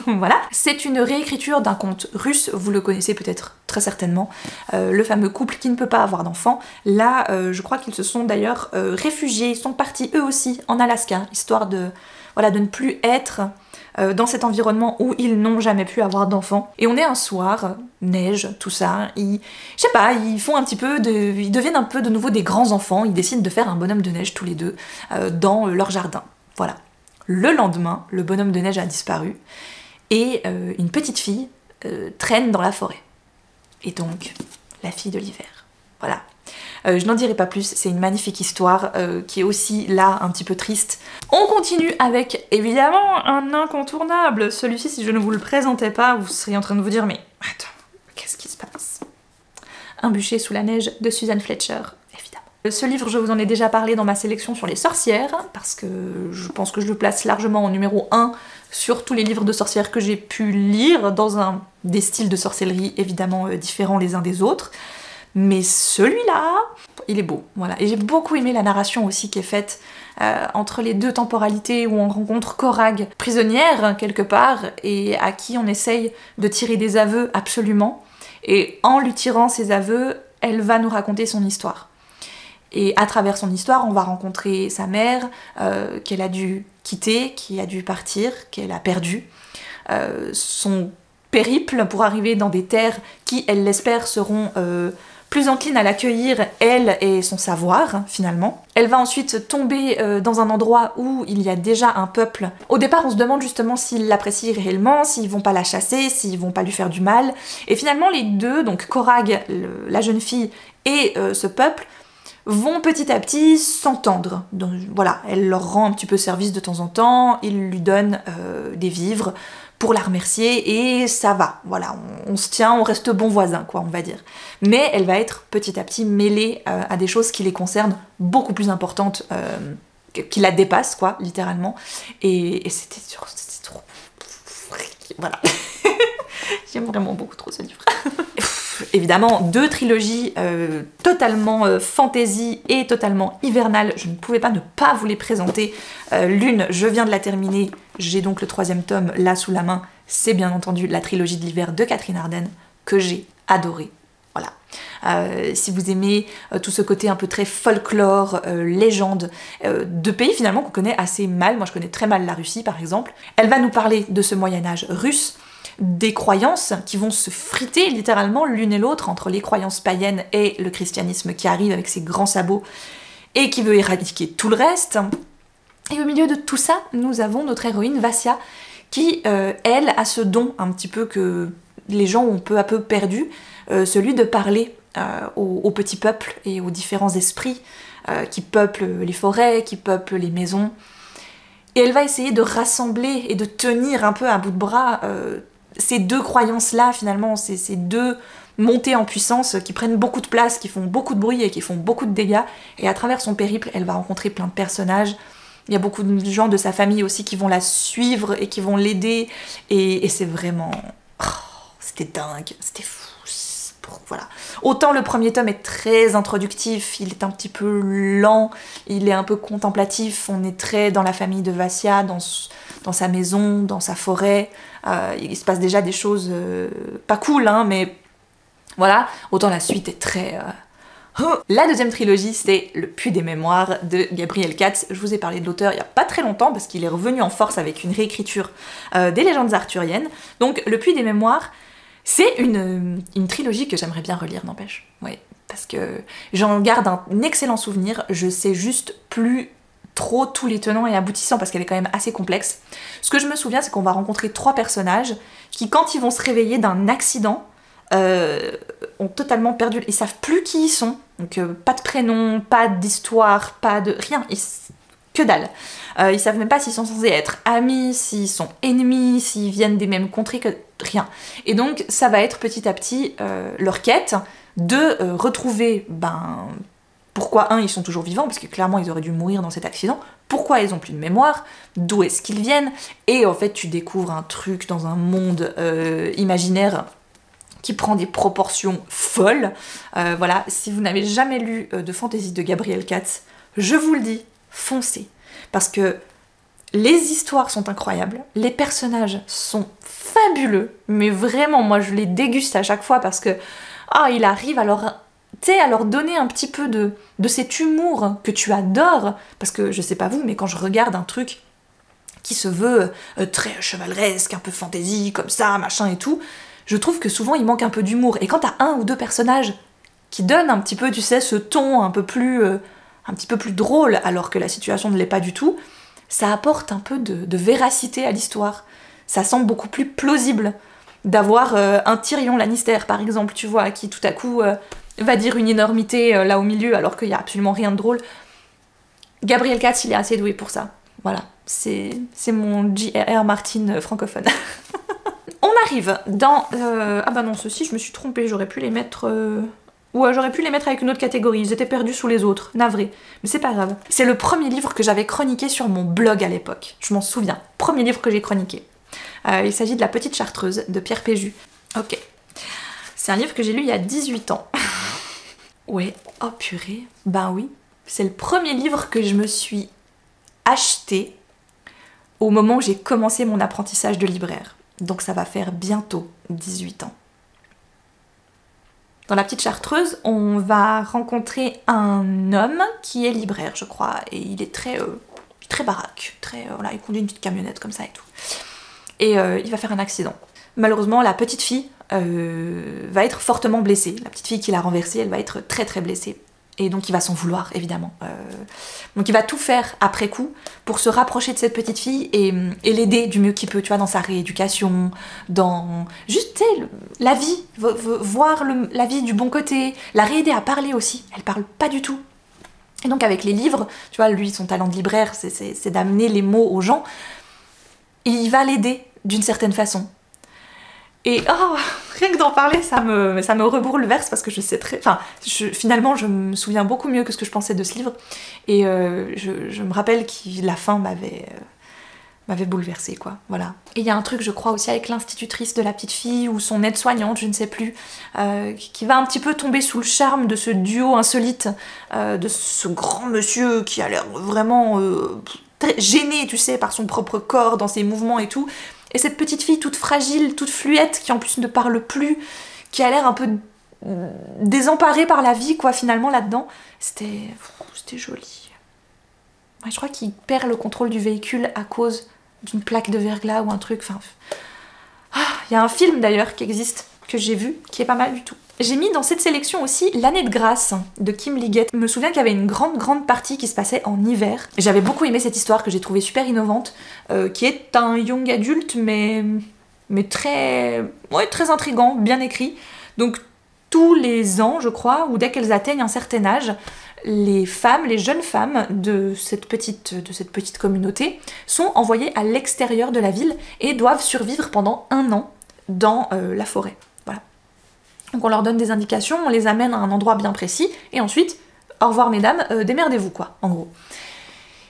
Voilà. C'est une réécriture d'un conte russe, vous le connaissez peut-être très certainement, le fameux couple qui ne peut pas avoir d'enfants. Là, je crois qu'ils se sont d'ailleurs réfugiés, ils sont partis eux aussi en Alaska, histoire de, voilà, de ne plus être dans cet environnement où ils n'ont jamais pu avoir d'enfants. Et on est un soir, neige, tout ça, je sais pas, ils font un petit peu ils deviennent un peu de nouveau des grands enfants, ils décident de faire un bonhomme de neige tous les deux dans leur jardin. Voilà. Le lendemain, le bonhomme de neige a disparu et une petite fille traîne dans la forêt. Et donc, la fille de l'hiver. Voilà. Je n'en dirai pas plus, c'est une magnifique histoire qui est aussi là un petit peu triste. On continue avec évidemment un incontournable. Celui-ci, si je ne vous le présentais pas, vous seriez en train de vous dire mais attends, qu'est-ce qui se passe? Un bûcher sous la neige de Susan Fletcher, évidemment. Ce livre, je vous en ai déjà parlé dans ma sélection sur les sorcières, parce que je pense que je le place largement en numéro 1 sur tous les livres de sorcières que j'ai pu lire, dans des styles de sorcellerie évidemment différents les uns des autres. Mais celui-là, il est beau, voilà. Et j'ai beaucoup aimé la narration aussi qui est faite entre les deux temporalités où on rencontre Korag, prisonnière quelque part, et à qui on essaye de tirer des aveux absolument. Et en lui tirant ses aveux, elle va nous raconter son histoire. Et à travers son histoire, on va rencontrer sa mère, qu'elle a dû quitter, qui a dû partir, qu'elle a perdu. Son périple pour arriver dans des terres qui, elle l'espère, seront plus enclines à l'accueillir, elle et son savoir, finalement. Elle va ensuite tomber dans un endroit où il y a déjà un peuple. Au départ, on se demande justement s'ils l'apprécient réellement, s'ils vont pas la chasser, s'ils vont pas lui faire du mal. Et finalement, les deux, donc Korag, la jeune fille, et ce peuple, vont petit à petit s'entendre. Donc voilà, elle leur rend un petit peu service de temps en temps, ils lui donnent des vivres pour la remercier, et ça va, voilà, on se tient, on reste bons voisins, quoi, on va dire. Mais elle va être petit à petit mêlée à des choses qui les concernent, beaucoup plus importantes, qui la dépassent, quoi, littéralement. Et c'était trop... Voilà. J'aime vraiment beaucoup trop ce livre. Évidemment, deux trilogies totalement fantasy et totalement hivernales, je ne pouvais pas ne pas vous les présenter. L'une, je viens de la terminer, j'ai donc le 3e tome là sous la main, c'est bien entendu la trilogie de l'hiver de Catherine Arden, que j'ai adorée. Voilà. Si vous aimez tout ce côté un peu très folklore, légende, de pays finalement qu'on connaît assez mal, moi je connais très mal la Russie par exemple, elle va nous parler de ce Moyen-Âge russe, des croyances qui vont se friter littéralement l'une et l'autre entre les croyances païennes et le christianisme qui arrive avec ses grands sabots et qui veut éradiquer tout le reste. Et au milieu de tout ça, nous avons notre héroïne Vassia qui, elle, a ce don un petit peu que les gens ont peu à peu perdu, celui de parler au petit peuple et aux différents esprits qui peuplent les forêts, qui peuplent les maisons. Et elle va essayer de rassembler et de tenir un peu à bout de bras ces deux croyances-là, finalement, ces deux montées en puissance qui prennent beaucoup de place, qui font beaucoup de bruit et qui font beaucoup de dégâts. Et à travers son périple, elle va rencontrer plein de personnages. Il y a beaucoup de gens de sa famille aussi qui vont la suivre et qui vont l'aider. Et c'est vraiment... Oh, c'était dingue, c'était fou. Voilà. Autant le premier tome est très introductif, il est un petit peu lent, il est un peu contemplatif, on est très dans la famille de Vassia, dans sa maison, dans sa forêt, il se passe déjà des choses pas cool, hein, mais voilà. Autant la suite est très... La deuxième trilogie, c'est Le Puits des Mémoires de Gabriel Katz. Je vous ai parlé de l'auteur il y a pas très longtemps parce qu'il est revenu en force avec une réécriture des légendes arthuriennes. Donc Le Puits des Mémoires, c'est une trilogie que j'aimerais bien relire, n'empêche. Oui, parce que j'en garde un excellent souvenir, je sais juste plus trop tous les tenants et aboutissants parce qu'elle est quand même assez complexe. Ce que je me souviens, c'est qu'on va rencontrer 3 personnages qui, quand ils vont se réveiller d'un accident, ont totalement perdu, ils savent plus qui ils sont, donc pas de prénom, pas d'histoire, pas de rien, que dalle. Ils savent même pas s'ils sont censés être amis, s'ils sont ennemis, s'ils viennent des mêmes contrées, que rien. Et donc ça va être petit à petit leur quête de retrouver, pourquoi ils sont toujours vivants, parce que clairement ils auraient dû mourir dans cet accident, pourquoi ils ont plus de mémoire, d'où est-ce qu'ils viennent, et en fait tu découvres un truc dans un monde imaginaire qui prend des proportions folles. Voilà, si vous n'avez jamais lu de fantasy de Gabriel Katz, je vous le dis, foncez. Parce que les histoires sont incroyables, les personnages sont fabuleux, mais vraiment, moi je les déguste à chaque fois parce que il arrive à leur donner un petit peu de cet humour que tu adores, parce que je sais pas vous, mais quand je regarde un truc qui se veut très chevaleresque, un peu fantasy, comme ça, machin et tout, je trouve que souvent il manque un peu d'humour. Et quand t'as 1 ou 2 personnages qui donnent un petit peu, tu sais, ce ton un petit peu plus drôle, alors que la situation ne l'est pas du tout, ça apporte un peu de véracité à l'histoire. Ça semble beaucoup plus plausible d'avoir un Tyrion Lannister, par exemple, tu vois, qui tout à coup va dire une énormité là au milieu, alors qu'il n'y a absolument rien de drôle. Gabriel Katz, il est assez doué pour ça. Voilà, c'est mon J.R.R. Martin francophone. On arrive dans... Ah bah non, ceux-ci, je me suis trompée, j'aurais pu les mettre Ou j'aurais pu les mettre avec une autre catégorie, ils étaient perdus sous les autres, navré. Mais c'est pas grave. C'est le premier livre que j'avais chroniqué sur mon blog à l'époque. Je m'en souviens. Premier livre que j'ai chroniqué. Il s'agit de La Petite Chartreuse de Pierre Péju. Ok. C'est un livre que j'ai lu il y a 18 ans. Ouais, oh purée. Ben oui. C'est le premier livre que je me suis acheté au moment où j'ai commencé mon apprentissage de libraire. Donc ça va faire bientôt 18 ans. Dans La Petite Chartreuse, on va rencontrer un homme qui est libraire, je crois, et il est très baraque, voilà, il conduit une petite camionnette comme ça et tout. Et il va faire un accident. Malheureusement, la petite fille va être fortement blessée. La petite fille qui l'a renversée, elle va être très blessée. Et donc il va s'en vouloir, évidemment. Donc il va tout faire après coup pour se rapprocher de cette petite fille et l'aider du mieux qu'il peut, tu vois, dans sa rééducation, dans juste, tu sais, la vie, voir la vie du bon côté, la réaider à parler aussi. Elle parle pas du tout. Et donc avec les livres, tu vois, lui, son talent de libraire, c'est d'amener les mots aux gens. Et il va l'aider d'une certaine façon. Et oh, rien que d'en parler, ça me rebouleverse parce que je sais très... Enfin, finalement, je me souviens beaucoup mieux que ce que je pensais de ce livre. Et je me rappelle que la fin m'avait bouleversée, quoi. Voilà. Et il y a un truc, je crois, aussi avec l'institutrice de la petite fille ou son aide-soignante, je ne sais plus, qui va un petit peu tomber sous le charme de ce duo insolite, de ce grand monsieur qui a l'air vraiment très gêné, tu sais, par son propre corps, dans ses mouvements et tout. Et cette petite fille toute fragile, toute fluette, qui en plus ne parle plus, qui a l'air un peu désemparée par la vie, quoi, finalement, là-dedans. C'était joli. Ouais, je crois qu'il perd le contrôle du véhicule à cause d'une plaque de verglas ou un truc, enfin... Il y a un film, d'ailleurs, qui existe, que j'ai vu, qui est pas mal du tout. J'ai mis dans cette sélection aussi L'année de grâce de Kim Liggett. Je me souviens qu'il y avait une grande partie qui se passait en hiver. J'avais beaucoup aimé cette histoire que j'ai trouvée super innovante, qui est un young adulte mais très intriguant, bien écrit. Donc tous les ans, je crois, ou dès qu'elles atteignent un certain âge, les jeunes femmes de cette petite communauté sont envoyées à l'extérieur de la ville et doivent survivre pendant 1 an dans la forêt. Donc on leur donne des indications, on les amène à un endroit bien précis, et ensuite, au revoir mesdames, démerdez-vous quoi, en gros.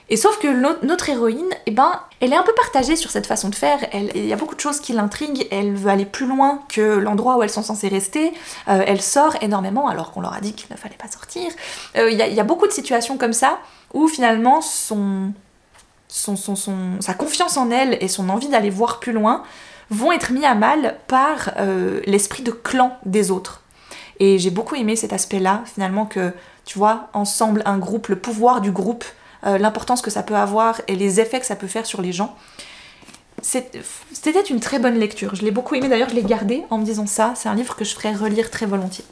Et sauf que notre héroïne, eh ben, elle est un peu partagée sur cette façon de faire, il y a beaucoup de choses qui l'intriguent, elle veut aller plus loin que l'endroit où elles sont censées rester, elle sort énormément alors qu'on leur a dit qu'il ne fallait pas sortir. Il y a beaucoup de situations comme ça, où finalement sa confiance en elle et son envie d'aller voir plus loin vont être mis à mal par l'esprit de clan des autres. Et j'ai beaucoup aimé cet aspect-là, finalement, que, tu vois, ensemble, un groupe, le pouvoir du groupe, l'importance que ça peut avoir et les effets que ça peut faire sur les gens. C'était une très bonne lecture. Je l'ai beaucoup aimé, d'ailleurs, je l'ai gardé en me disant ça. C'est un livre que je ferais relire très volontiers.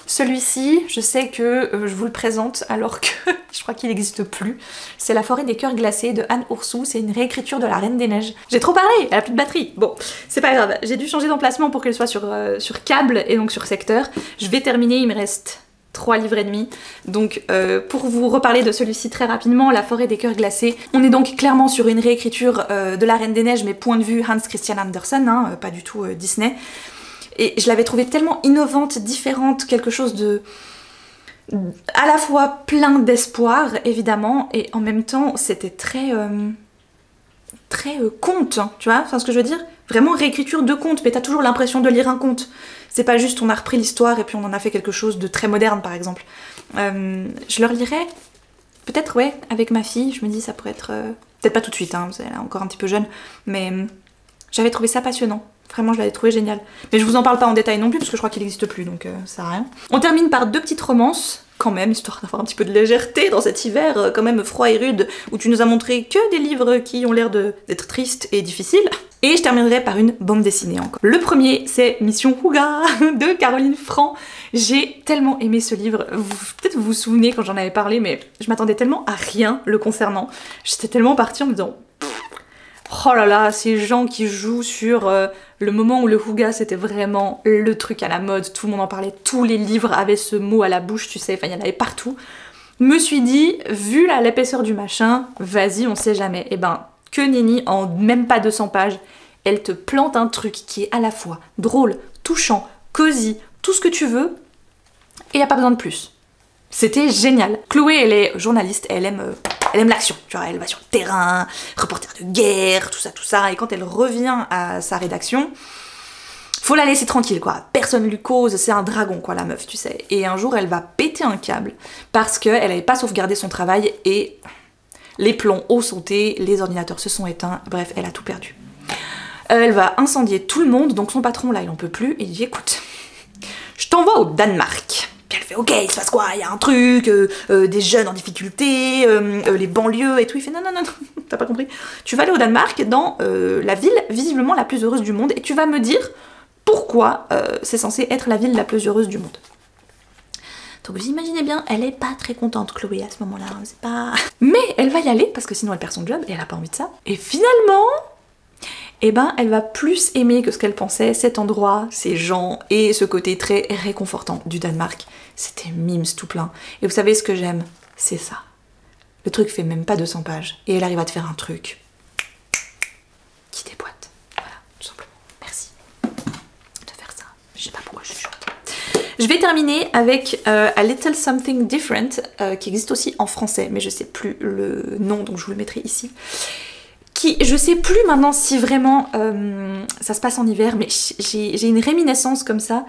Celui-ci, je sais que je vous le présente alors que je crois qu'il n'existe plus. C'est La forêt des cœurs glacés de Anne Oursou, c'est une réécriture de La Reine des Neiges. J'ai trop parlé, elle a plus de batterie. Bon, c'est pas grave, j'ai dû changer d'emplacement pour qu'elle soit sur câble et donc sur secteur. Je vais terminer, il me reste 3 livres et demi. Donc pour vous reparler de celui-ci très rapidement, La forêt des cœurs glacés, on est donc clairement sur une réécriture de La Reine des Neiges, mais point de vue Hans Christian Andersen, hein, pas du tout Disney. Et je l'avais trouvée tellement innovante, différente, quelque chose de... à la fois plein d'espoir, évidemment, et en même temps, c'était très conte, tu vois, enfin ce que je veux dire, vraiment réécriture de conte, mais t'as toujours l'impression de lire un conte. C'est pas juste on a repris l'histoire et puis on en a fait quelque chose de très moderne, par exemple. Je le relirais, peut-être, ouais, avec ma fille, je me dis ça pourrait être... peut-être pas tout de suite, hein, elle est encore un petit peu jeune, mais j'avais trouvé ça passionnant. Vraiment, je l'avais trouvé génial. Mais je vous en parle pas en détail non plus, parce que je crois qu'il n'existe plus, donc ça sert à rien. On termine par 2 petites romances, quand même, histoire d'avoir un petit peu de légèreté dans cet hiver, quand même froid et rude, où tu nous as montré que des livres qui ont l'air d'être tristes et difficiles. Et je terminerai par une bande dessinée encore. Le premier, c'est Mission Houga de Caroline Franc. J'ai tellement aimé ce livre. Peut-être vous vous souvenez quand j'en avais parlé, mais je m'attendais tellement à rien le concernant. J'étais tellement partie en me disant... Oh là là, ces gens qui jouent sur le moment où le houga c'était vraiment le truc à la mode, tout le monde en parlait, tous les livres avaient ce mot à la bouche, tu sais, enfin il y en avait partout. Me suis dit, vu l'épaisseur du machin, vas-y, on sait jamais. Et ben, que nenni, en même pas 200 pages, elle te plante un truc qui est à la fois drôle, touchant, cosy, tout ce que tu veux, Et y a pas besoin de plus. C'était génial. Chloé, elle est journaliste, elle aime l'action, tu vois, elle va sur le terrain, reporter de guerre, tout ça, et quand elle revient à sa rédaction, faut la laisser tranquille, quoi. Personne lui cause, c'est un dragon, quoi, la meuf, tu sais. Et un jour, elle va péter un câble parce qu'elle avait pas sauvegardé son travail et les plombs ont sauté, les ordinateurs se sont éteints, bref, elle a tout perdu. Elle va incendier tout le monde, donc son patron, là, il en peut plus, et il dit, écoute, je t'envoie au Danemark. Puis elle fait, ok, il se passe quoi? Il y a un truc, des jeunes en difficulté, les banlieues et tout. Il fait, non, t'as pas compris. Tu vas aller au Danemark, dans la ville visiblement la plus heureuse du monde, et tu vas me dire pourquoi c'est censé être la ville la plus heureuse du monde. Donc vous imaginez bien, elle est pas très contente, Chloé, à ce moment-là, hein, c'est pas... Mais elle va y aller, parce que sinon elle perd son job, et elle a pas envie de ça. Et finalement... eh ben, elle va plus aimer que ce qu'elle pensait cet endroit, ces gens et ce côté très réconfortant du Danemark. C'était mimes tout plein. Et vous savez ce que j'aime? C'est ça. Le truc fait même pas 200 pages. Et elle arrive à te faire un truc qui déboîte. Voilà, tout simplement. Merci de faire ça. Je sais pas pourquoi je suis chouette. Je vais terminer avec A Little Something Different, qui existe aussi en français, mais je sais plus le nom, donc je vous le mettrai ici. Je sais plus maintenant si vraiment ça se passe en hiver, mais j'ai une réminiscence comme ça,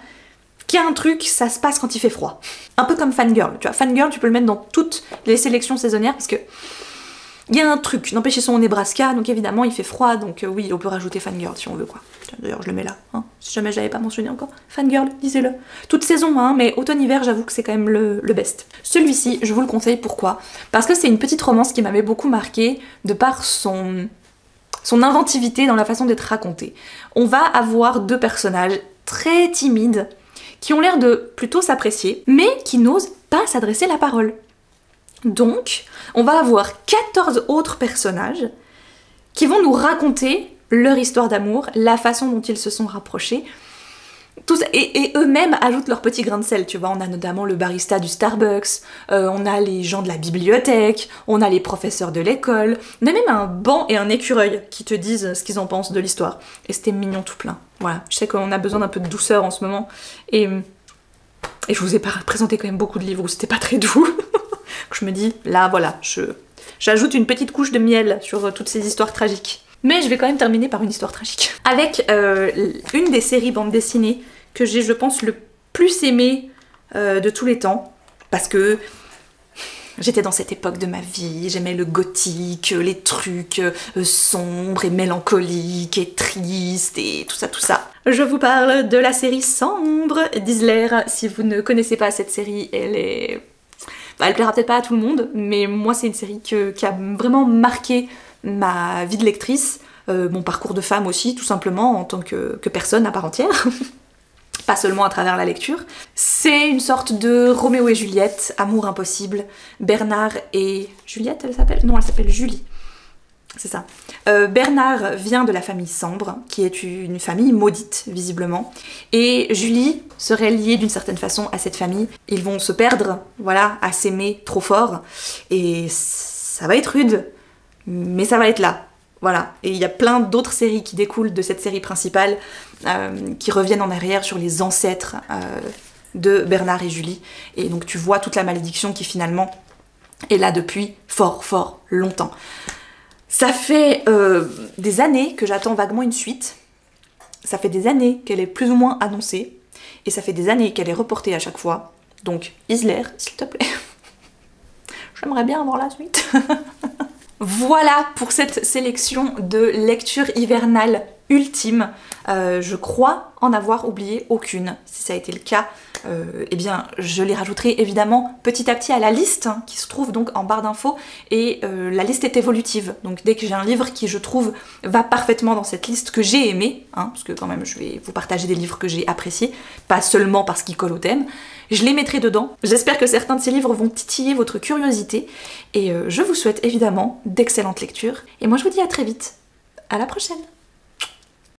qui a un truc, ça se passe quand il fait froid. Un peu comme Fangirl, tu vois. Fangirl, tu peux le mettre dans toutes les sélections saisonnières, parce que il y a un truc. N'empêche, ils sont au Nebraska, donc évidemment il fait froid, donc oui, on peut rajouter Fangirl si on veut, quoi. D'ailleurs, je le mets là, hein, si jamais je l'avais pas mentionné encore. Fangirl, lisez-le. Toute saison, hein, mais automne-hiver, j'avoue que c'est quand même le best. Celui-ci, je vous le conseille, pourquoi? Parce que c'est une petite romance qui m'avait beaucoup marqué, de par son inventivité dans la façon d'être racontée. On va avoir deux personnages très timides qui ont l'air de plutôt s'apprécier, mais qui n'osent pas s'adresser la parole. Donc, on va avoir 14 autres personnages qui vont nous raconter leur histoire d'amour, la façon dont ils se sont rapprochés, tout ça, et eux-mêmes ajoutent leur petit grain de sel, tu vois. On a notamment le barista du Starbucks, on a les gens de la bibliothèque, on a les professeurs de l'école, on a même un banc et un écureuil qui te disent ce qu'ils en pensent de l'histoire. Et c'était mignon tout plein. Voilà, je sais qu'on a besoin d'un peu de douceur en ce moment, et je vous ai présenté quand même beaucoup de livres où c'était pas très doux. Je me dis, là voilà, j'ajoute une petite couche de miel sur toutes ces histoires tragiques. Mais je vais quand même terminer par une histoire tragique. Avec une des séries bande dessinée que j'ai, je pense, le plus aimée de tous les temps. Parce que j'étais dans cette époque de ma vie, j'aimais le gothique, les trucs sombres et mélancoliques et tristes et tout ça. Je vous parle de la série Sambre d'Isler. Si vous ne connaissez pas cette série, elle est... Bah, elle plaira peut-être pas à tout le monde, mais moi c'est une série qui a vraiment marqué ma vie de lectrice, mon parcours de femme aussi, tout simplement, en tant que personne à part entière. Pas seulement à travers la lecture. C'est une sorte de Roméo et Juliette, amour impossible. Bernard et... Juliette, elle s'appelle? Non, elle s'appelle Julie. C'est ça. Bernard vient de la famille Sambre, qui est une famille maudite, visiblement. Et Julie serait liée d'une certaine façon à cette famille. Ils vont se perdre, voilà, à s'aimer trop fort. Et ça va être rude, mais ça va être là. Voilà. Et il y a plein d'autres séries qui découlent de cette série principale, qui reviennent en arrière sur les ancêtres de Bernard et Julie. Et donc tu vois toute la malédiction qui finalement est là depuis fort longtemps. Ça fait des années que j'attends vaguement une suite. Ça fait des années qu'elle est plus ou moins annoncée. Et ça fait des années qu'elle est reportée à chaque fois. Donc, Isler, s'il te plaît. J'aimerais bien avoir la suite. Voilà pour cette sélection de lecture hivernale ultime. Je crois en avoir oublié aucune. Si ça a été le cas, eh bien je les rajouterai évidemment petit à petit à la liste, hein, qui se trouve donc en barre d'infos, et la liste est évolutive. Donc dès que j'ai un livre qui, je trouve, va parfaitement dans cette liste que j'ai aimée, hein, parce que quand même je vais vous partager des livres que j'ai appréciés, pas seulement parce qu'ils collent au thème, je les mettrai dedans. J'espère que certains de ces livres vont titiller votre curiosité, et je vous souhaite évidemment d'excellentes lectures. Et moi je vous dis à très vite, à la prochaine!